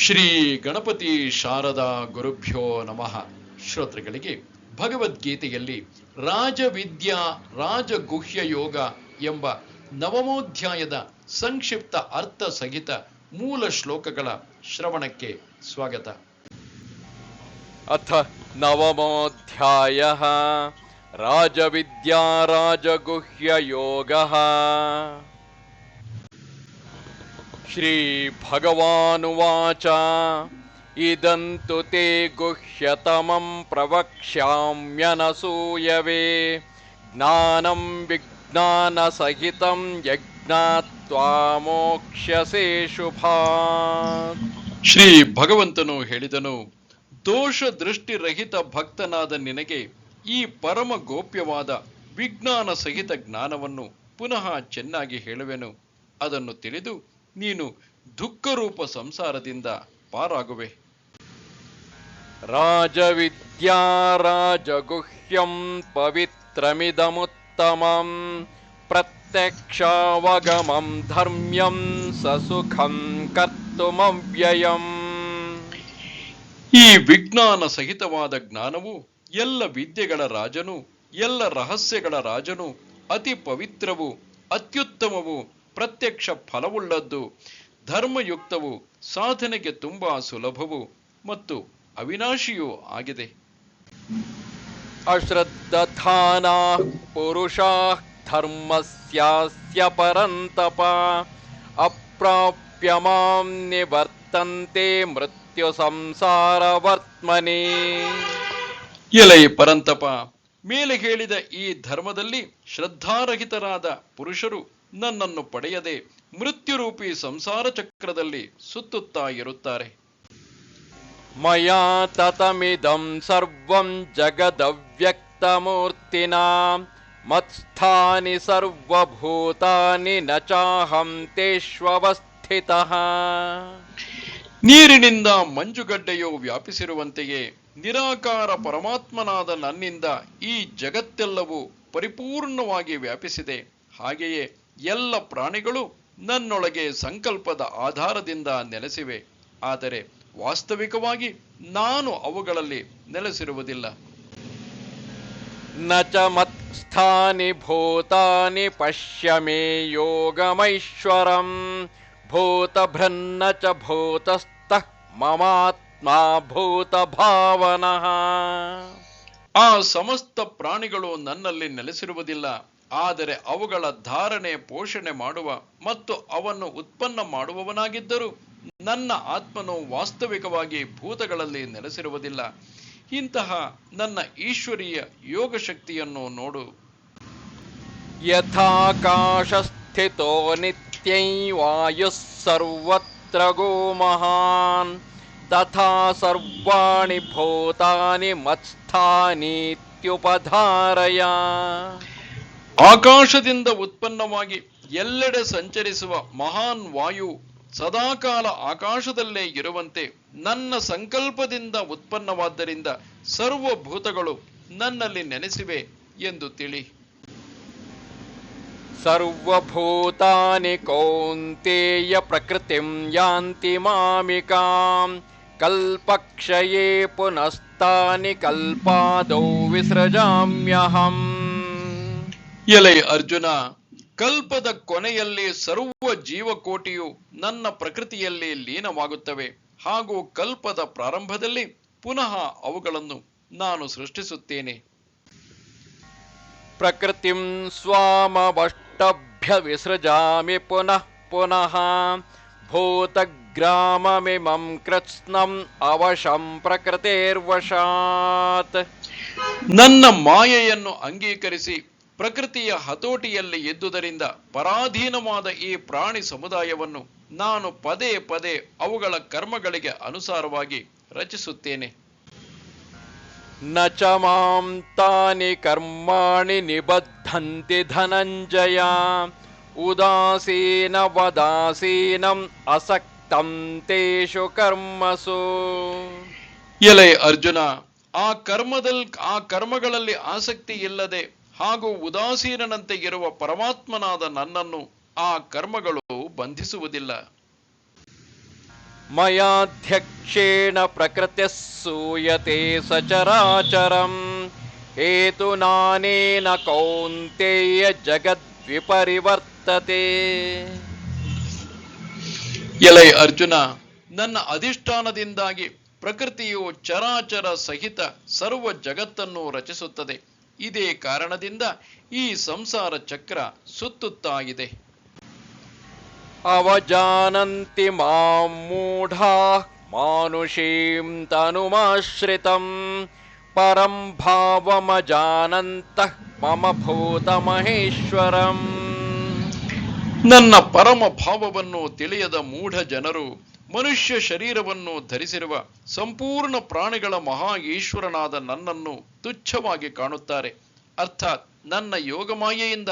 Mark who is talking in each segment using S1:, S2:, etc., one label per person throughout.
S1: ಶ್ರೀ ಗಣಪತಿ ಶಾರದಾ ಗುರುಭ್ಯೋ ನಮಃ. ಶ್ರೋತೃಗಳಿಗೆ ಭಗವದ್ಗೀತೆಯಲ್ಲಿ ರಾಜವಿದ್ಯಾ ರಾಜಗುಹ್ಯ ಯೋಗ ಎಂಬ ನವಮೋಧ್ಯಾಯದ ಸಂಕ್ಷಿಪ್ತ ಅರ್ಥ ಸಹಿತ ಮೂಲ ಶ್ಲೋಕಗಳ ಶ್ರವಣಕ್ಕೆ ಸ್ವಾಗತ.
S2: ಅಥ ನವಮೋಧ್ಯಾಯಃ ರಾಜವಿದ್ಯಾ ರಾಜಗುಹ್ಯ ಯೋಗಃ. ಶ್ರೀ ಭಗವಾನುವಾಚ ಇದಂತು ತೇ ಗುಹ್ಯತಮಂ ಪ್ರವಕ್ಷ್ಯಾಮ್ಯನಸೂಯವೇ ಜ್ಞಾನಂ ವಿಜ್ಞಾನಸಹಿತಂ ಯಜ್ಞಾತ್ವಾ ಮೋಕ್ಷ್ಯಸೇ ಶುಭಾತ್.
S1: ಶ್ರೀ ಭಗವಂತನು ಹೇಳಿದನು, ದೋಷ ದೃಷ್ಟಿರಹಿತ ಭಕ್ತನಾದ ನಿನಗೆ ಈ ಪರಮ ಗೋಪ್ಯವಾದ ವಿಜ್ಞಾನ ಸಹಿತ ಜ್ಞಾನವನ್ನು ಪುನಃ ಚೆನ್ನಾಗಿ ಹೇಳುವೆನು. ಅದನ್ನು ತಿಳಿದು ನೀನು ದುಃಖರೂಪ ಸಂಸಾರದಿಂದ ಪಾರಾಗುವೆ.
S2: ರಾಜವಿದ್ಯಾ ರಾಜಗುಹ್ಯಂ ಪವಿತ್ರಮಿದಮುತ್ತಮಂ ಪ್ರತ್ಯಕ್ಷಾವಗಮಂ ಧರ್ಮ್ಯಂ ಸಸುಖಂ ಕರ್ತುಮವ್ಯಯಂ.
S1: ಈ ವಿಜ್ಞಾನ ಸಹಿತವಾದ ಜ್ಞಾನವು ಎಲ್ಲ ವಿದ್ಯೆಗಳ ರಾಜನು, ಎಲ್ಲ ರಹಸ್ಯಗಳ ರಾಜನು, ಅತಿ ಪವಿತ್ರವು, ಅತ್ಯುತ್ತಮವು, ಪ್ರತ್ಯಕ್ಷ ಫಲವುಳ್ಳದ್ದು, ಧರ್ಮಯುಕ್ತವು, ಸಾಧನೆಗೆ ತುಂಬಾ ಸುಲಭವು ಮತ್ತು ಅವಿನಾಶಿಯೂ ಆಗಿದೆ.
S2: ಅಶ್ರದ್ಧಾನಾಃ ಪುರುಷಾಃ ಧರ್ಮಸ್ಯಾಸ್ಯ ಪರಂತಪ ಅಪ್ರಾಪ್ಯ ಮಾಂ ನಿವರ್ತಂತೆ ಮೃತ್ಯು ಸಂಸಾರವರ್ತ್ಮನಿ.
S1: ಎಲೈ ಪರಂತಪ, ಮೇಲೆ ಹೇಳಿದ ಈ ಧರ್ಮದಲ್ಲಿ ಶ್ರದ್ಧಾರಹಿತರಾದ ಪುರುಷರು ನನ್ನನ್ನು ಪಡೆಯದೆ ಮೃತ್ಯುರೂಪಿ ಸಂಸಾರ ಚಕ್ರದಲ್ಲಿ ಸುತ್ತುತ್ತಾ ಇರುತ್ತಾರೆ.
S2: ಮಯಾ ತತಮಿದಂ ಸರ್ವಂ ಜಗದವ್ಯಕ್ತಮೂರ್ತಿನಾ ಮತ್ಸ್ಥಾನಿ ಸರ್ವಭೂತಾನಿ ನ ಚಾಹಂ ತೇಷ್ವವಸ್ಥಿತಃ.
S1: ನೀರಿನಿಂದ ಮಂಜುಗಡ್ಡೆಯು ವ್ಯಾಪಿಸಿರುವಂತೆಯೇ ನಿರಾಕಾರ ಪರಮಾತ್ಮನಾದ ನನ್ನಿಂದ ಈ ಜಗತ್ತೆಲ್ಲವೂ ಪರಿಪೂರ್ಣವಾಗಿ ವ್ಯಾಪಿಸಿದೆ. ಹಾಗೆಯೇ ಎಲ್ಲ ಪ್ರಾಣಿಗಳು ನನ್ನೊಳಗೆ ಸಂಕಲ್ಪದ ಆಧಾರದಿಂದ ನೆಲೆಸಿವೆ. ಆದರೆ ವಾಸ್ತವಿಕವಾಗಿ ನಾನು ಅವುಗಳಲ್ಲಿ ನೆಲೆಸಿರುವುದಿಲ್ಲ.
S2: ನ ಚ ಮತ್ಸ್ಥಾನಿ ಭೂತಾನಿ ಪಶ್ಯ ಮೇ ಯೋಗಮೈಶ್ವರಂ ಭೂತಭೃನ್ನ ಚ ಭೂತಸ್ಥಃ ಮಮಾತ್ಮಾ ಭೂತಭಾವನಃ.
S1: ಆ ಸಮಸ್ತ ಪ್ರಾಣಿಗಳು ನನ್ನಲ್ಲಿ ನೆಲೆಸಿರುವುದಿಲ್ಲ. ಆದರೆ ಅವುಗಳ ಧಾರಣೆ ಪೋಷಣೆ ಮಾಡುವ ಮತ್ತು ಅವನ್ನು ಉತ್ಪನ್ನ ಮಾಡುವವನಾಗಿದ್ದರೂ ನನ್ನ ಆತ್ಮನು ವಾಸ್ತವಿಕವಾಗಿ ಭೂತಗಳಲ್ಲಿ ನೆಲೆಸಿರುವುದಿಲ್ಲ. ಇಂತಹ ನನ್ನ ಈಶ್ವರೀಯ ಯೋಗ ಶಕ್ತಿಯನ್ನು ನೋಡು.
S2: ಯಥಾಕಾಶಸ್ಥಿತೋ ನಿತ್ಯೈ ವಾಯುಃ ಸರ್ವತ್ರ ಗೋ ಮಹಾನ್ ತಥಾ ಸರ್ವಾಣಿ ಭೂತಾನಿ ಮತ್ಸ್ಥಾನೀತ್ಯುಪಧಾರಯ.
S1: ಆಕಾಶದಿಂದ ಉತ್ಪನ್ನವಾಗಿ ಎಲ್ಲೆಡೆ ಸಂಚರಿಸುವ ಮಹಾನ್ ವಾಯು ಸದಾಕಾಲ ಆಕಾಶದಲ್ಲೇ ಇರುವಂತೆ ನನ್ನ ಸಂಕಲ್ಪದಿಂದ ಉತ್ಪನ್ನವಾದ್ದರಿಂದ ಸರ್ವಭೂತಗಳು ನನ್ನಲ್ಲಿ ನೆನೆಸಿವೆ ಎಂದು ತಿಳಿ.
S2: ಸರ್ವಭೂತಾನಿ ಕೌಂತೇಯ ಪ್ರಕೃತಿಂ ಯಾಂತಿ ಮಾಮಿಕಾಂ ಕಲ್ಪಕ್ಷಯೇ ಪುನಸ್ತಾನಿ ಕಲ್ಪಾದೌ ವಿಸೃಜಾಮ್ಯಹಂ.
S1: ಎಲೈ ಅರ್ಜುನ, ಕಲ್ಪದ ಕೊನೆಯಲ್ಲಿ ಸರ್ವ ಜೀವಕೋಟಿಯು ನನ್ನ ಪ್ರಕೃತಿಯಲ್ಲಿ ಲೀನವಾಗುತ್ತವೆ. ಹಾಗೂ ಕಲ್ಪದ ಪ್ರಾರಂಭದಲ್ಲಿ ಪುನಃ ಅವುಗಳನ್ನು ನಾನು ಸೃಷ್ಟಿಸುತ್ತೇನೆ.
S2: ಪ್ರಕೃತಿಂ ಸ್ವಾಮವಷ್ಟಭ್ಯ ವಿಸೃಜಾಮಿ ಪುನಃ ಪುನಃ ಭೂತಗ್ರಾಮಮಿಮಂ ಕೃತ್ಸ್ನಂ ಅವಶಂ ಪ್ರಕೃತೇರ್ವಶಾತ್.
S1: ನನ್ನ ಮಾಯೆಯನ್ನು ಅಂಗೀಕರಿಸಿ ಪ್ರಕೃತಿಯ ಹತೋಟಿಯಲ್ಲಿ ಇದ್ದುದರಿಂದ ಪರಾಧೀನವಾದ ಈ ಪ್ರಾಣಿ ಸಮುದಾಯವನ್ನು ನಾನು ಪದೇ ಪದೇ ಅವುಗಳ ಕರ್ಮಗಳಿಗೆ ಅನುಸಾರವಾಗಿ ರಚಿಸುತ್ತೇನೆ.
S2: ನ ಚ ಮಾಂ ತಾನಿ ಕರ್ಮಾಣಿ ನಿಬದ್ಧಂತಿ ಧನಂಜಯ ಉದಾಸೀನ ವದಾಸೀನಂ ಅಸಕ್ತಂ ತೇಷು ಕರ್ಮಸು.
S1: ಎಲೈ ಅರ್ಜುನ, ಆ ಕರ್ಮಗಳಲ್ಲಿ ಆಸಕ್ತಿ ಇಲ್ಲದೆ ಹಾಗೂ ಉದಾಸೀನಂತೆ ಇರುವ ಪರಮಾತ್ಮನಾದ ನನ್ನನ್ನು ಆ ಕರ್ಮಗಳು ಬಂಧಿಸುವುದಿಲ್ಲ.
S2: ಮಯಾಧ್ಯಕ್ಷೇಣ ಪ್ರಕೃತಿಃ ಸೂಯತೆ ಸಚರಾಚರಂ ಹೇತುನಾನೇನ ಕೌಂತೆಯ ಜಗದ್ವಿಪರಿವರ್ತತೆ.
S1: ಎಲೈ ಅರ್ಜುನ, ನನ್ನ ಅಧಿಷ್ಠಾನದಿಂದಾಗಿ ಪ್ರಕೃತಿಯು ಚರಾಚರ ಸಹಿತ ಸರ್ವ ಜಗತ್ತನ್ನು ರಚಿಸುತ್ತದೆ. ಇದೇ ಕಾರಣದಿಂದ ಈ ಸಂಸಾರ ಚಕ್ರ ಸುತ್ತುತ್ತಾ ಇದೆ.
S2: ಅವಜಾನಂತಿ ಮಾಂ ಮೂಢಾಃ ಮಾನುಷೀಂ ತನುಮಾಶ್ರಿತಂ ಪರಂ ಭಾವಮಜಾನಂತಃ ಮಮ ಭೂತಮಹೇಶ್ವರಂ.
S1: ನನ್ನ ಪರಮ ಭಾವವನ್ನು ತಿಳಿಯದ ಮೂಢ ಜನರು ಮನುಷ್ಯ ಶರೀರವನ್ನು ಧರಿಸಿರುವ ಸಂಪೂರ್ಣ ಪ್ರಾಣಿಗಳ ಮಹಾ ಈಶ್ವರನಾದ ನನ್ನನ್ನು ತುಚ್ಛವಾಗಿ ಕಾಣುತ್ತಾರೆ. ಅರ್ಥಾತ್ ನನ್ನ ಯೋಗಮಾಯೆಯಿಂದ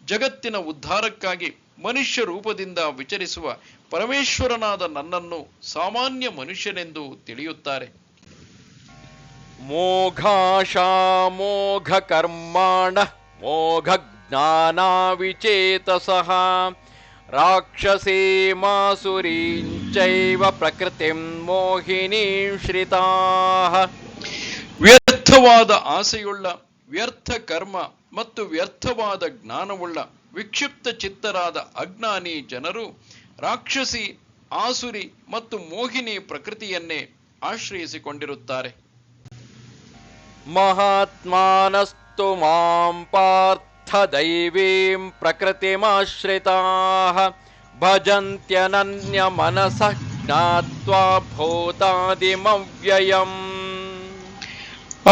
S1: ಜಗತ್ತಿನ ಉದ್ಧಾರಕ್ಕಾಗಿ ಮನುಷ್ಯ ರೂಪದಿಂದ ವಿಚರಿಸುವ ಪರಮೇಶ್ವರನಾದ ನನ್ನನ್ನು ಸಾಮಾನ್ಯ ಮನುಷ್ಯನೆಂದು ತಿಳಿಯುತ್ತಾರೆ.
S2: ಮೋಘಾಶಾಮೋಘ ಕರ್ಮಾಣ ಮೋಘ ಜ್ಞಾನಾವಿಚೇತಸಃ ರಾಕ್ಷಸೇಮಾಸುರೀಂಚೈವ ಪ್ರಕೃತಿಂ ಮೋಹಿನೀಂ ಶ್ರಿತಾಃ.
S1: ವ್ಯರ್ಥವಾದ ಆಸೆಯುಳ್ಳ, ವ್ಯರ್ಥ ಕರ್ಮ ಮತ್ತು ವ್ಯರ್ಥವಾದ ಜ್ಞಾನವುಳ್ಳ ವಿಕ್ಷಿಪ್ತ ಚಿತ್ತರಾದ ಅಜ್ಞಾನಿ ಜನರು ರಾಕ್ಷಸಿ, ಆಸುರಿ ಮತ್ತು ಮೋಹಿನಿ ಪ್ರಕೃತಿಯನ್ನೇ ಆಶ್ರಯಿಸಿಕೊಂಡಿರುತ್ತಾರೆ.
S2: ಮಹಾತ್ಮಾನಸ್ತು ಮಾಂ ಪಾರ್ಥ ದೈವೀಂ ಪ್ರಕೃತಿಮಾಶ್ರಿತಾಃ ಭಜಂತ್ಯನನ್ಯ ಮನಸಃ ಜ್ಞಾತ್ವಾ ಭೂತಾದಿಮವ್ಯಯಂ.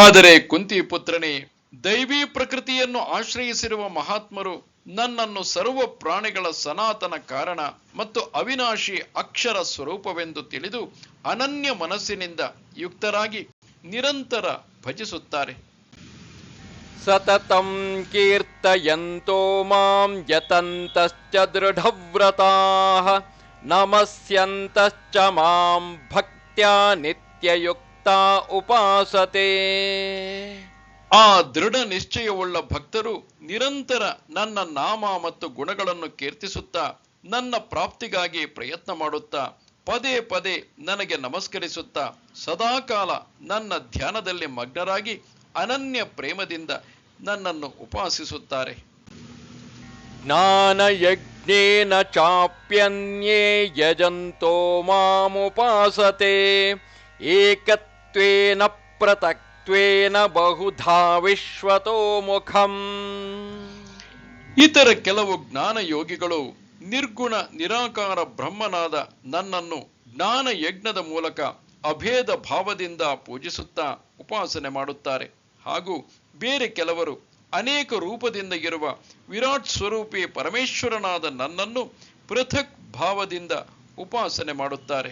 S1: ಆದರೆ ಕುಂತಿ ಪುತ್ರನೇ, ದೈವಿ ಪ್ರಕೃತಿಯನ್ನು ಆಶ್ರಯಿಸಿರುವ ಮಹಾತ್ಮರು ನನ್ನನ್ನು ಸರ್ವ ಪ್ರಾಣಿಗಳ ಸನಾತನ ಕಾರಣ ಮತ್ತು ಅವಿನಾಶಿ ಅಕ್ಷರ ಸ್ವರೂಪವೆಂದು ತಿಳಿದು ಅನನ್ಯ ಮನಸ್ಸಿನಿಂದ ಯುಕ್ತರಾಗಿ ನಿರಂತರ ಭಜಿಸುತ್ತಾರೆ.
S2: ಸತತಂ ಕೀರ್ತಯಂತೋ ಮಾಂ ಯತಂತಶ್ಚ ದೃಢವ್ರತಾಃ ನಮಸ್ಯಂತಶ್ಚ ಮಾಂ ಭಕ್ತ್ಯಾ ನಿತ್ಯಯುಕ್ತಾ ಉಪಾಸತೆ.
S1: ಆ ದೃಢ ನಿಶ್ಚಯವುಳ್ಳ ಭಕ್ತರು ನಿರಂತರ ನನ್ನ ನಾಮ ಮತ್ತು ಗುಣಗಳನ್ನು ಕೀರ್ತಿಸುತ್ತಾ ನನ್ನ ಪ್ರಾಪ್ತಿಗಾಗಿ ಪ್ರಯತ್ನ ಮಾಡುತ್ತಾ ಪದೇ ಪದೇ ನನಗೆ ನಮಸ್ಕರಿಸುತ್ತಾ ಸದಾಕಾಲ ನನ್ನ ಧ್ಯಾನದಲ್ಲಿ ಮಗ್ನರಾಗಿ ಅನನ್ಯ ಪ್ರೇಮದಿಂದ ನನ್ನನ್ನು ಉಪಾಸಿಸುತ್ತಾರೆ.
S2: ಜ್ಞಾನಯಜ್ಞೇನ ಚಾಪ್ಯನ್ಯೇ ಯಜಂತೋ ಮಾಮುಪಾಸತೆ ಏಕತ್ವೇನ ಪೃಥಕ್ತ್ವೇನ ಬಹುಧಾ ವಿಶ್ವತೋ ಮುಖಂ.
S1: ಇತರ ಕೆಲವು ಜ್ಞಾನ ಯೋಗಿಗಳು ನಿರ್ಗುಣ ನಿರಾಕಾರ ಬ್ರಹ್ಮನಾದ ನನ್ನನ್ನು ಜ್ಞಾನ ಯಜ್ಞದ ಮೂಲಕ ಅಭೇದ ಭಾವದಿಂದ ಪೂಜಿಸುತ್ತಾ ಉಪಾಸನೆ ಮಾಡುತ್ತಾರೆ. ಹಾಗೂ ಬೇರೆ ಕೆಲವರು ಅನೇಕ ರೂಪದಿಂದ ಇರುವ ವಿರಾಟ್ ಸ್ವರೂಪಿ ಪರಮೇಶ್ವರನಾದ ನನ್ನನ್ನು ಪೃಥಕ್ ಭಾವದಿಂದ ಉಪಾಸನೆ ಮಾಡುತ್ತಾರೆ.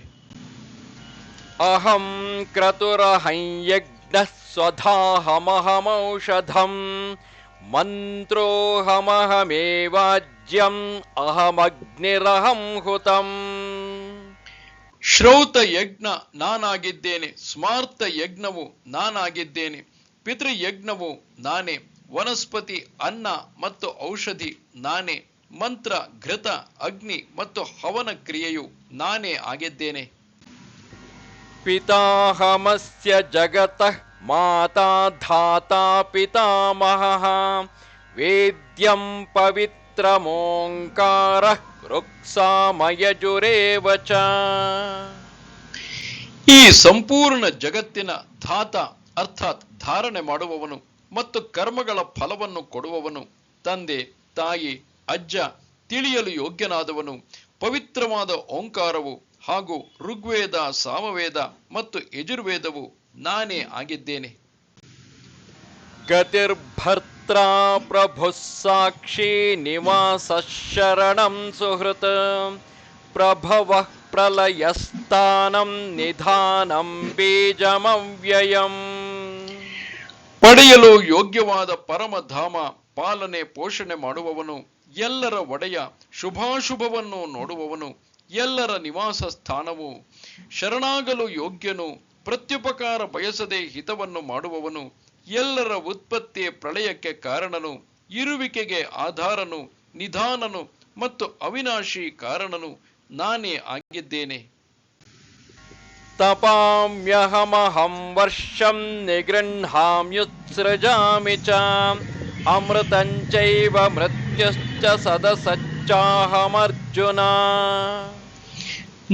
S2: ಅಹಂ ಕ್ರತುರಹಂ ಯಜ್ಞಃ ಸ್ವಧಾಹಮಹಮೌಷಧಂ ಮಂತ್ರೋಹಮಹಮೇವಾಜ್ಯಂ ಅಹಮಗ್ನಿರಹಂ ಹುತಂ.
S1: ಶ್ರೌತ ಯಜ್ಞ ನಾನಾಗಿದ್ದೇನೆ, ಸ್ಮಾರ್ತ ಯಜ್ಞವು ನಾನಾಗಿದ್ದೇನೆ, ಪಿತೃಯಜ್ಞವು ನಾನೇ, ವನಸ್ಪತಿ ಅನ್ನ ಮತ್ತು ಔಷಧಿ ನಾನೇ, ಮಂತ್ರ ಘೃತ ಅಗ್ನಿ ಮತ್ತು ಹವನ ಕ್ರಿಯೆಯು ನಾನೇ ಆಗಿದ್ದೇನೆ.
S2: ಪಿತಾಹಮಸ್ಯ ಜಗತಃ ಮಾತಾ ಧಾತಾ ಪಿತಾಮಹಃ ವೇದ್ಯಂ ಪವಿತ್ರಮೋಂಕಾರಃ ರುಕ್ಸಾಮಯಜುರೇವ ಚ.
S1: ಈ ಸಂಪೂರ್ಣ ಜಗತ್ತಿನ ಧಾತ ಅರ್ಥಾತ್ ಧಾರಣೆ ಮಾಡುವವನು ಮತ್ತು ಕರ್ಮಗಳ ಫಲವನ್ನು ಕೊಡುವವನು, ತಂದೆ ತಾಯಿ ಅಜ್ಜ, ತಿಳಿಯಲು ಯೋಗ್ಯನಾದವನು, ಪವಿತ್ರವಾದ ಓಂಕಾರವು ಹಾಗೂ ಋಗ್ವೇದ, ಸಾಮವೇದ ಮತ್ತು ಯಜುರ್ವೇದವು ನಾನೇ ಆಗಿದ್ದೇನೆ.
S2: ಗತಿರ್ಭರ್ತ್ರಾ ಪ್ರಭುಃ ಸಾಕ್ಷಿ ನಿವಾಸ ಶರಣಂ ಸುಹೃತ್ ಪ್ರಭವಃ ಪ್ರಲಯಸ್ಥಾನಂ ನಿಧಾನಂ ಬೀಜಮವ್ಯಯಂ.
S1: ಪಡೆಯಲು ಯೋಗ್ಯವಾದ ಪರಮಧಾಮ ಪಾಲನೆ ಪೋಷಣೆ ಮಾಡುವವನು, ಎಲ್ಲರ ಒಡೆಯ, ಶುಭಾಶುಭವನ್ನು ನೋಡುವವನು, ಎಲ್ಲರ ನಿವಾಸ ಸ್ಥಾನವು, ಶರಣಾಗಲು ಯೋಗ್ಯನು, ಪ್ರತ್ಯುಪಕಾರ ಬಯಸದೆ ಹಿತವನ್ನು ಮಾಡುವವನು, ಎಲ್ಲರ ಉತ್ಪತ್ತಿ ಪ್ರಳಯಕ್ಕೆ ಕಾರಣನು, ಇರುವಿಕೆಗೆ ಆಧಾರನು, ನಿಧಾನನು ಮತ್ತು ಅವಿನಾಶಿ ಕಾರಣನು ನಾನೇ ಆಗಿದ್ದೇನೆ.
S2: ತಪಾಮ್ಯಹಮಹಂ ವರ್ಷಂ ನಿಗೃಹಾಮ್ಯುತ್ಸೃಜಾಮಿ ಚ ಅಮೃತಂಚೈವ ಮೃತ್ಯುಶ್ಚ ಸದಸಚ್ಚಾಹಮರ್ಜುನ.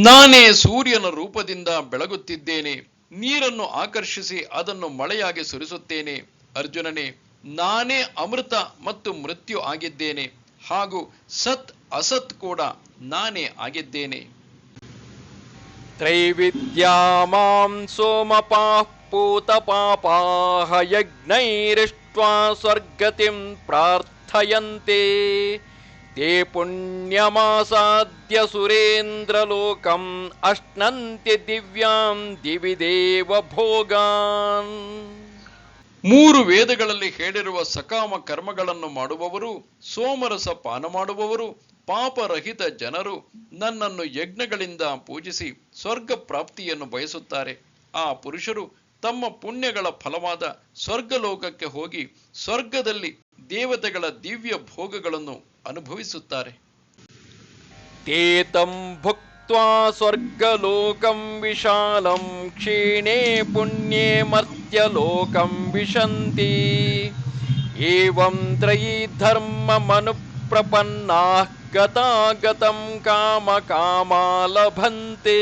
S1: ನಾನೇ ಸೂರ್ಯನ ರೂಪದಿಂದ ಬೆಳಗುತ್ತಿದ್ದೇನೆ, ನೀರನ್ನು ಆಕರ್ಷಿಸಿ ಅದನ್ನು ಮಳೆಯಾಗಿ ಸುರಿಸುತ್ತೇನೆ. ಅರ್ಜುನನೇ, ನಾನೇ ಅಮೃತ ಮತ್ತು ಮೃತ್ಯು ಆಗಿದ್ದೇನೆ, ಹಾಗೂ ಸತ್ ಅಸತ್ ಕೂಡ ನಾನೇ ಆಗಿದ್ದೇನೆ.
S2: ತ್ರೈವಿದ್ಯಾ ಮಾಂ ಸೋಮಪಾಃ ಪೂತಪಾಪಾಃ ಯಜ್ಞೈರಿಷ್ಟ್ವಾ ಸ್ವರ್ಗತಿಂ ಪ್ರಾರ್ಥಯಂತೆ ತೇ ಪುಣ್ಯಮಾಸಾದ್ಯ ಸುರೇಂದ್ರಲೋಕಂ ಅಶ್ನಂತಿ ದಿವ್ಯಾಂ ದಿವಿ ದೇವ ಭೋಗಾನ್.
S1: 3 ವೇದಗಳಲ್ಲಿ ಹೇಳಿರುವ ಸಕಾಮ ಕರ್ಮಗಳನ್ನು ಮಾಡುವವರು, ಸೋಮರಸ ಪಾನ ಮಾಡುವವರು, ಪಾಪರಹಿತ ಜನರು ನನ್ನನ್ನು ಯಜ್ಞಗಳಿಂದ ಪೂಜಿಸಿ ಸ್ವರ್ಗ ಪ್ರಾಪ್ತಿಯನ್ನು ಬಯಸುತ್ತಾರೆ. ಆ ಪುರುಷರು ತಮ್ಮ ಪುಣ್ಯಗಳ ಫಲವಾದ ಸ್ವರ್ಗಲೋಕಕ್ಕೆ ಹೋಗಿ ಸ್ವರ್ಗದಲ್ಲಿ ದೇವತೆಗಳ ದಿವ್ಯ ಭೋಗಗಳನ್ನು ಅನುಭವಿಸುತ್ತಾರೆ.
S2: ತೇತಂ ಭುಕ್ತ್ವಾ ಸ್ವರ್ಗಲೋಕಂ ವಿಶಾಲಂ ಕ್ಷೀಣೇ ಪುಣ್ಯೇ ಮರ್ತ್ಯಲೋಕಂ ವಿಶಂತಿ ಏವಂ ತ್ರಯೀ ಧರ್ಮ ಮನುಪ್ರಪನ್ನಾಃ ಗತಾಗತಂ ಕಾಮ ಕಾಮಾ ಲಭಂತೆ.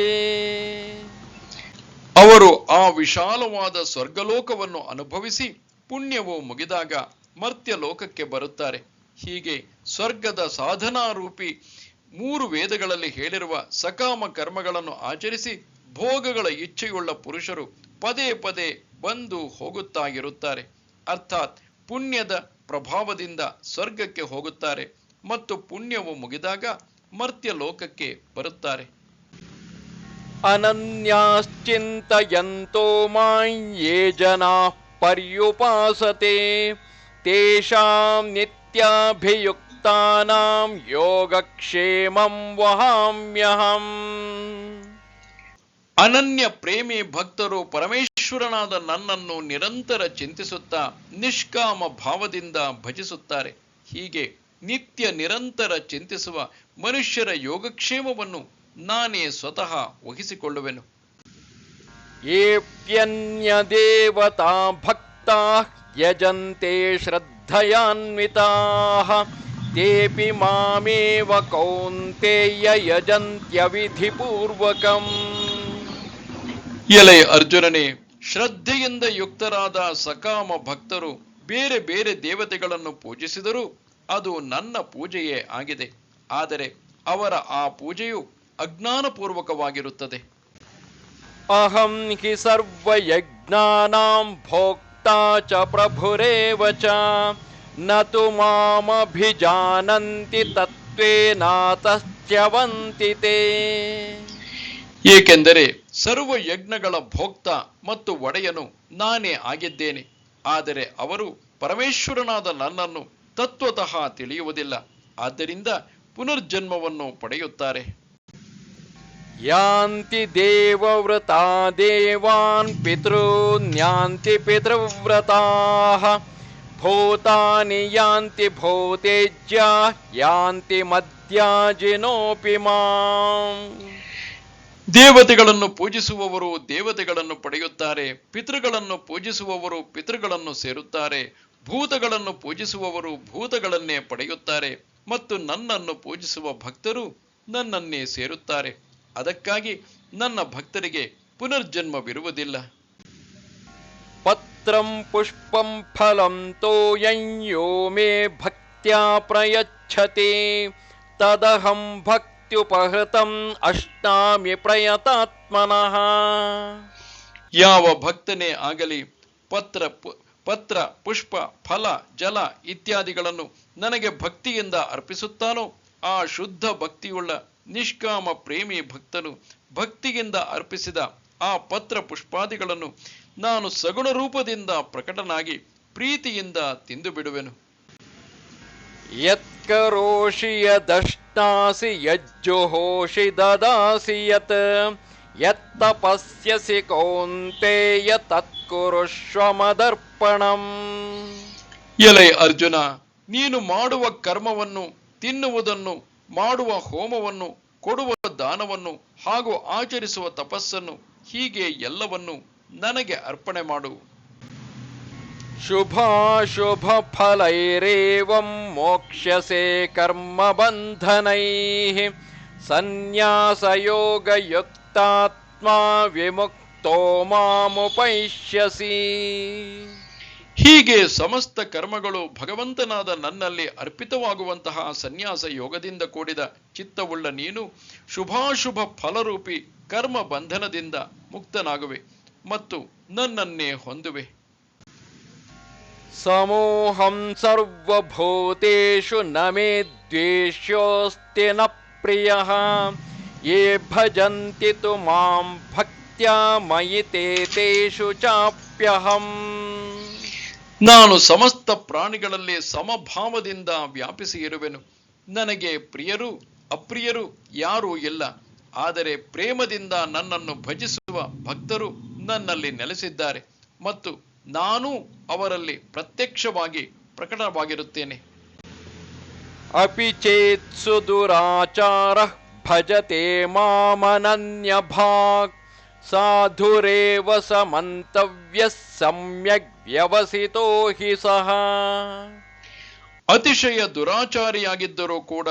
S1: ಅವರು ಆ ವಿಶಾಲವಾದ ಸ್ವರ್ಗಲೋಕವನ್ನು ಅನುಭವಿಸಿ ಪುಣ್ಯವು ಮುಗಿದಾಗ ಮರ್ತ್ಯ ಲೋಕಕ್ಕೆ ಬರುತ್ತಾರೆ. ಹೀಗೆ ಸ್ವರ್ಗದ ಸಾಧನಾರೂಪಿ 3 ವೇದಗಳಲ್ಲಿ ಹೇಳಿರುವ ಸಕಾಮ ಕರ್ಮಗಳನ್ನು ಆಚರಿಸಿ ಭೋಗಗಳ ಇಚ್ಛೆಯುಳ್ಳ ಪುರುಷರು ಪದೇ ಪದೇ ಬಂದು ಹೋಗುತ್ತಾಗಿರುತ್ತಾರೆ. ಅರ್ಥಾತ್ ಪುಣ್ಯದ ಪ್ರಭಾವದಿಂದ ಸ್ವರ್ಗಕ್ಕೆ ಹೋಗುತ್ತಾರೆ ಮತ್ತು ಪುಣ್ಯವು ಮುಗಿದಾಗ ಮರ್ತ್ಯ ಲೋಕಕ್ಕೆ ಬರುತ್ತಾರೆ.
S2: ಅನನ್ಯಾಶ್ಚಿಂತಯಂತೋ ಮಾಂ ಯೇ ಜನಾಃ ಪರ್ಯುಪಾಸತೆ ತೇಷಾಂ ನಿತ್ಯಾಭಿಯುಕ್ತಾನಾಂ ಯೋಗಕ್ಷೇಮಂ ವಹಾಮ್ಯಹಂ.
S1: ಅನನ್ಯ ಪ್ರೇಮಿ ಭಕ್ತರು ಪರಮೇಶ್ವರನಾದ ನನ್ನನ್ನು ನಿರಂತರ ಚಿಂತಿಸುತ್ತಾ ನಿಷ್ಕಾಮ ಭಾವದಿಂದ ಭಜಿಸುತ್ತಾರೆ. ಹೀಗೆ ನಿತ್ಯ ನಿರಂತರ ಚಿಂತಿಸುವ ಮನುಷ್ಯರ ಯೋಗಕ್ಷೇಮವನ್ನು ನಾನೇ ಸ್ವತಃ ವಹಿಸಿಕೊಳ್ಳುವೆನು.
S2: ಏಪ್ಯನ್ಯ ದೇವತಾ ಭಕ್ತಾಃ ಯಜಂತೆ ಶ್ರದ್ಧಯಾನ್ವಿತಾಃ ತೇಪಿ ಮಾಮೇವ ಕೌಂತೇಯ ಯಜಂತ್ಯವಿಧಿಪೂರ್ವಕಂ.
S1: ಎಲೆ ಅರ್ಜುನನೇ, ಶ್ರದ್ಧೆಯಿಂದ ಯುಕ್ತರಾದ ಸಕಾಮ ಭಕ್ತರು ಬೇರೆ ಬೇರೆ ದೇವತೆಗಳನ್ನು ಪೂಜಿಸಿದರೂ ಅದು ನನ್ನ ಪೂಜೆಯೇ ಆಗಿದೆ. ಆದರೆ ಅವರ ಆ ಪೂಜೆಯು ಅಜ್ಞಾನಪೂರ್ವಕವಾಗಿರುತ್ತದೆ.
S2: ಅಹಂ ಹಿ ಸರ್ವಯಜ್ಞಾನಾಂ ಭೋಕ್ತಾ ಚ ಪ್ರಭುರೇವ ಚ ನ ತು ಮಾಮಭಿಜಾನಂತಿ ತತ್ವೇನಾತಶ್ಚ್ಯವಂತಿ ತೇ.
S1: ಏಕೆಂದರೆ ಸರ್ವ ಯಜ್ಞಗಳ ಭೋಕ್ತ ಮತ್ತು ಒಡೆಯನು ನಾನೇ ಆಗಿದ್ದೇನೆ. ಆದರೆ ಅವರು ಪರಮೇಶ್ವರನಾದ ನನ್ನನ್ನು ತತ್ವತಃ ತಿಳಿಯುವುದಿಲ್ಲ. ಆದ್ದರಿಂದ ಪುನರ್ಜನ್ಮವನ್ನು ಪಡೆಯುತ್ತಾರೆ.
S2: ಯಾಂತಿ ದೇವವ್ರತಾ ದೇವಾನ್ ಪಿತॄನ್ಯಾಂತಿ ಪಿತೃವ್ರತಾಃ ಭೂತಾನಿ ಯಾಂತಿ ಭೂತೇಜ್ಯಾ ಯಾಂತಿ ಮದ್ಯಾಜಿನೋಪಿ ಮಾಂ.
S1: ದೇವತೆಗಳನ್ನು ಪೂಜಿಸುವವರು ದೇವತೆಗಳನ್ನು ಪಡೆಯುತ್ತಾರೆ, ಪಿತೃಗಳನ್ನು ಪೂಜಿಸುವವರು ಪಿತೃಗಳನ್ನು ಸೇರುತ್ತಾರೆ, ಭೂತಗಳನ್ನು ಪೂಜಿಸುವವರು ಭೂತಗಳನ್ನೇ ಪಡೆಯುತ್ತಾರೆ ಮತ್ತು ನನ್ನನ್ನು ಪೂಜಿಸುವ ಭಕ್ತರು ನನ್ನನ್ನೇ ಸೇರುತ್ತಾರೆ. ಅದಕ್ಕಾಗಿ ನನ್ನ ಭಕ್ತರಿಗೆ ಪುನರ್ಜನ್ಮವಿರುವುದಿಲ್ಲ.
S2: ಪತ್ರಂ ಪುಷ್ಪಂ ಫಲಂ ತೋಯಂ ಯೋ ಮೇ ಭಕ್ತ್ಯಾ ಪ್ರಯಚ್ಛತಿ ತದಹಂ ಭಕ್ತ್ಯುಪಹೃತಂ ಅಶ್ನಾಮಿ ಪ್ರಯತಾತ್ಮನಃ.
S1: ಯಾವ ಭಕ್ತನೇ ಆಗಲಿ ಪತ್ರ ಪುಷ್ಪ ಫಲ ಜಲ ಇತ್ಯಾದಿಗಳನ್ನು ನನಗೆ ಭಕ್ತಿಯಿಂದ ಅರ್ಪಿಸುತ್ತಾನೋ ಆ ಶುದ್ಧ ಭಕ್ತಿಯುಳ್ಳ ನಿಷ್ಕಾಮ ಪ್ರೇಮಿ ಭಕ್ತನು ಭಕ್ತಿಯಿಂದ ಅರ್ಪಿಸಿದ ಆ ಪತ್ರ ಪುಷ್ಪಾದಿಗಳನ್ನು ನಾನು ಸಗುಣ ರೂಪದಿಂದ ಪ್ರಕಟನಾಗಿ ಪ್ರೀತಿಯಿಂದ ತಿಂದು ಬಿಡುವೆನು.
S2: ಯತ್ಕರೋಷಿ ಯದಶ್ನಾಸಿ ಯಜ್ಜುಹೋಷಿ ದದಾಸಿ ಯತ್ ಯತ್ತಪಸ್ಯಸಿ ಕೌಂತೇಯ ತತ್ಕುರುಷ್ವ ಮದರ್ಪಣಂ.
S1: ಎಲೆ ಅರ್ಜುನ, ನೀನು ಮಾಡುವ ಕರ್ಮವನ್ನು, ತಿನ್ನುವುದನ್ನು, ಮಾಡುವ ಹೋಮವನ್ನು ಕೊಡುವ ದಾನವನ್ನು ಹಾಗೂ ಆಚರಿಸುವ ತಪಸ್ಸನ್ನು ಹೀಗೆ ಎಲ್ಲವನ್ನು ನನಗೆ ಅರ್ಪಣೆ ಮಾಡು.
S2: ಶುಭಾಶುಭ ಫಲೈರೇವಂ ಮೋಕ್ಷ್ಯಸೆ ಕರ್ಮ ಬಂಧನೈಃ ಸನ್ಯಾಸಯೋಗಯುಕ್ತಾತ್ಮ ವಿಮುಕ್ತೋ ಮಾಮುಪೈಷ್ಯಸಿ.
S1: ಹೀಗೆ ಸಮಸ್ತ ಕರ್ಮಗಳು ಭಗವಂತನಾದ ನನ್ನಲ್ಲಿ ಅರ್ಪಿತವಾಗುವಂತಹ ಸನ್ಯಾಸ ಯೋಗದಿಂದ ಕೂಡಿದ ಚಿತ್ತವುಳ್ಳ ನೀನು ಶುಭಾಶುಭ ಫಲರೂಪಿ ಕರ್ಮ ಬಂಧನದಿಂದ ಮುಕ್ತನಾಗುವೆ ಮತ್ತು ನನ್ನನ್ನೇ ಹೊಂದುವೆ.
S2: ಸಮೋಹಂ ಸರ್ವಭೂತೇಷು ನ ಮೇ ದ್ವೇಷ್ಯೋಸ್ತಿ ನ ಪ್ರಿಯಃ ಯೇ ಭಜಂತಿ ತು ಮಾಂ ಭಕ್ತ್ಯಾ ಮಯಿ ತೇಷು ಚಾಪ್ಯಹಂ.
S1: ನಾನು ಸಮಸ್ತ ಪ್ರಾಣಿಗಳಲ್ಲಿ ಸಮಭಾವದಿಂದ ವ್ಯಾಪಿಸಿ ಇರುವೆನು. ನನಗೆ ಪ್ರಿಯರು ಅಪ್ರಿಯರು ಯಾರೂ ಇಲ್ಲ. ಆದರೆ ಪ್ರೇಮದಿಂದ ನನ್ನನ್ನು ಭಜಿಸುವ ಭಕ್ತರು ನನ್ನಲ್ಲಿ ನೆಲೆಸಿದ್ದಾರೆ ಮತ್ತು ನಾನು ಅವರಲ್ಲಿ ಪ್ರತ್ಯಕ್ಷವಾಗಿ ಪ್ರಕಟವಾಗಿರುತ್ತೇನೆ.
S2: ಅಪಿ ಚೇತ್ಸು ದುರಾಚಾರಃ ಭಜತೆ ಮಾಮನನ್ಯ ಭಾಗ್ ಸಾಧುರೇವ ಸಮಂತವ್ಯಃ ಸಮ್ಯಕ್ ವ್ಯವಸಿತೋ ಹಿ ಸಹ.
S1: ಅತಿಶಯ ದುರಾಚಾರಿಯಾಗಿದ್ದರೂ ಕೂಡ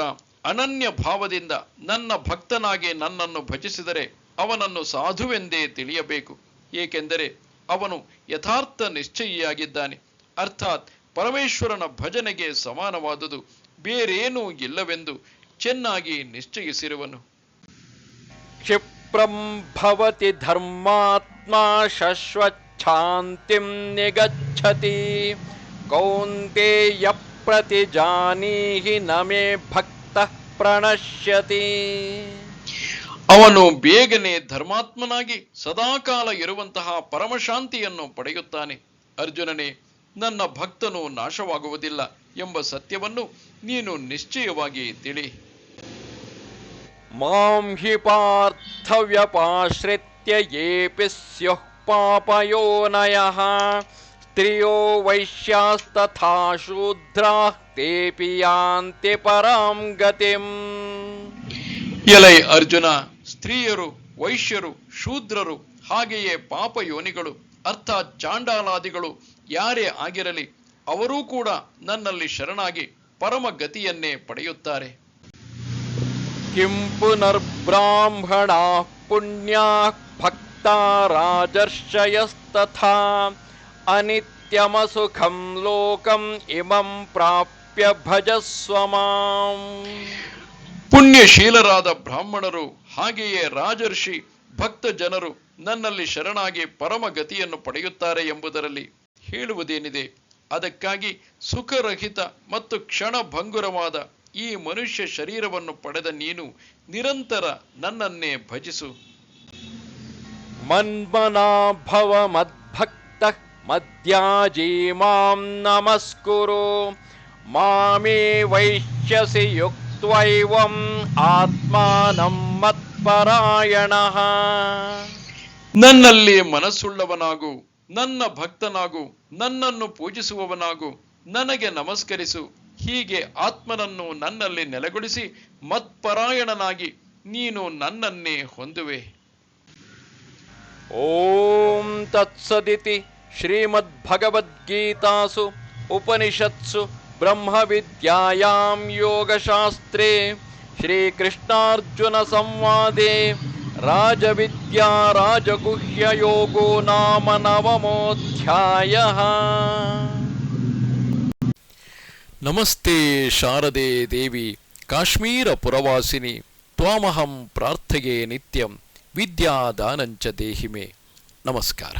S1: ಅನನ್ಯ ಭಾವದಿಂದ ನನ್ನ ಭಕ್ತನಾಗಿ ನನ್ನನ್ನು ಭಜಿಸಿದರೆ ಅವನನ್ನು ಸಾಧುವೆಂದೇ ತಿಳಿಯಬೇಕು. ಏಕೆಂದರೆ ಅವನು ಯಥಾರ್ಥ ನಿಶ್ಚಯಿಯಾಗಿದ್ದಾನೆ. ಅರ್ಥಾತ್ ಪರಮೇಶ್ವರನ ಭಜನೆಗೆ ಸಮಾನವಾದುದು ಬೇರೇನೂ ಇಲ್ಲವೆಂದು ಚೆನ್ನಾಗಿ ನಿಶ್ಚಯಿಸಿರುವನು.
S2: ಕ್ಷಿಪ್ರಂ ಭವತಿ ಧರ್ಮಾತ್ಮ ಶಶ್ವಚ್ಛಾಂತಿಂ ನಿಗಚ್ಚತಿ ಕೌಂತೇಯ ಪ್ರತಿಜಾನೀಹಿ ನ ಮೇ ಭಕ್ತಃ ಪ್ರಣಶ್ಯತಿ.
S1: ಅವನು ಬೇಗನೆ ಧರ್ಮಾತ್ಮನಾಗಿ ಸದಾಕಾಲ ಇರುವಂತಹ ಪರಮಶಾಂತಿಯನ್ನು ಪಡೆಯುತ್ತಾನೆ. ಅರ್ಜುನನೇ, ನನ್ನ ಭಕ್ತನು ನಾಶವಾಗುವುದಿಲ್ಲ ಎಂಬ ಸತ್ಯವನ್ನು ನೀನು ನಿಶ್ಚಯವಾಗಿ ತಿಳಿ.
S2: ಮಾಂ ಹಿ ಪಾರ್ಥ ವ್ಯಪಾಶ್ರಿತ್ಯ ಯೇಪಿ ಸ್ಯುಃ ಪಾಪಯೋನಯಃ ಸ್ತ್ರಿಯೋ ವೈಶ್ಯಾಸ್ತಥಾ ಶೂದ್ರಾಃ ತೇಪಿ ಯಾಂತಿ ಪರಾಂ ಗತಿಂ.
S1: ಎಲೈ ಅರ್ಜುನ, ಸ್ತ್ರೀಯರು, ವೈಶ್ಯರು, ಶೂದ್ರರು, ಹಾಗೆಯೇ ಪಾಪಯೋನಿಗಳು ಅರ್ಥಾತ್ ಚಾಂಡಾಲಾದಿಗಳು ಯಾರೇ ಆಗಿರಲಿ ಅವರೂ ಕೂಡ ನನ್ನಲ್ಲಿ ಶರಣಾಗಿ ಪರಮ ಗತಿಯನ್ನೇ ಪಡೆಯುತ್ತಾರೆ.
S2: ಕಿಂ ಪುನರ್ಬ್ರಾಹ್ಮಣಾಃ ಪುಣ್ಯಾಃ ಭಕ್ತಾ ರಾಜರ್ಷಯಸ್ತಥಾ ಅನಿತ್ಯಮಸುಖಂ ಲೋಕಂ ಇಮಂ ಪ್ರಾಪ್ಯ ಭಜಸ್ವ ಮಾಂ.
S1: ಪುಣ್ಯಶೀಲರಾದ ಬ್ರಾಹ್ಮಣರು ಹಾಗೆಯೇ ರಾಜರ್ಷಿ ಭಕ್ತ ಜನರು ನನ್ನಲ್ಲಿ ಶರಣಾಗಿ ಪರಮ ಗತಿಯನ್ನು ಪಡೆಯುತ್ತಾರೆ ಎಂಬುದರಲ್ಲಿ ಹೇಳುವುದೇನಿದೆ. ಅದಕ್ಕಾಗಿ ಸುಖರಹಿತ ಮತ್ತು ಕ್ಷಣಭಂಗುರವಾದ ಈ ಮನುಷ್ಯ ಶರೀರವನ್ನು ಪಡೆದ ನೀನು ನಿರಂತರ ನನ್ನನ್ನೇ ಭಜಿಸು.
S2: ಮನ್ಮನಾ ಭವ ಮದ್ಭಕ್ತಃ ಮದ್ಯಾಜೀ ಮಾಂ ನಮಸ್ಕುರು ಮಾಮೇ ವೈಶ್ಯಸಿ ಯುಕ್ತ್ವೈವಂ ಆತ್ಮಾನಂ ಮತ್ಪರಾಯಣಃ.
S1: ನನ್ನಲ್ಲಿ ಮನಸ್ಸುಳ್ಳವನಾಗು, ನನ್ನ ಭಕ್ತನಾಗು, ನನ್ನನ್ನು ಪೂಜಿಸುವವನಾಗು, ನನಗೆ ನಮಸ್ಕರಿಸು. ಹೀಗೆ ಆತ್ಮನನ್ನು ನನ್ನಲ್ಲಿ ನೆಲೆಗೊಳಿಸಿ ಮತ್ಪರಾಯಣನಾಗಿ ನೀನು ನನ್ನನ್ನೇ ಹೊಂದುವೆ.
S2: ಓಂ ತತ್ಸದಿತಿ ಶ್ರೀಮದ್ಭಗವದ್ಗೀತಾಸು ಉಪನಿಷತ್ಸು ಬ್ರಹ್ಮವಿದ್ಯಾಯಾಂ ಯೋಗಶಾಸ್ತ್ರೇ ಶ್ರೀಕೃಷ್ಣಾರ್ಜುನ ಸಂವಾದೇ ರಾಜವಿದ್ಯಾ ರಾಜಗುಹ್ಯ ಯೋಗೋ ನಾಮ ನವಮೋಧ್ಯಾಯಃ.
S1: ನಮಸ್ತೆ ಶಾರದೆ ದೇವಿ ಕಾಶ್ಮೀರ ಪುರವಾಸಿನಿ ತ್ವಾಮಹಂ ಪ್ರಾರ್ಥಯೇ ನಿತ್ಯಂ ವಿದ್ಯಾದಾನಂಚ ದೇಹಿಮೆ. ನಮಸ್ಕಾರ.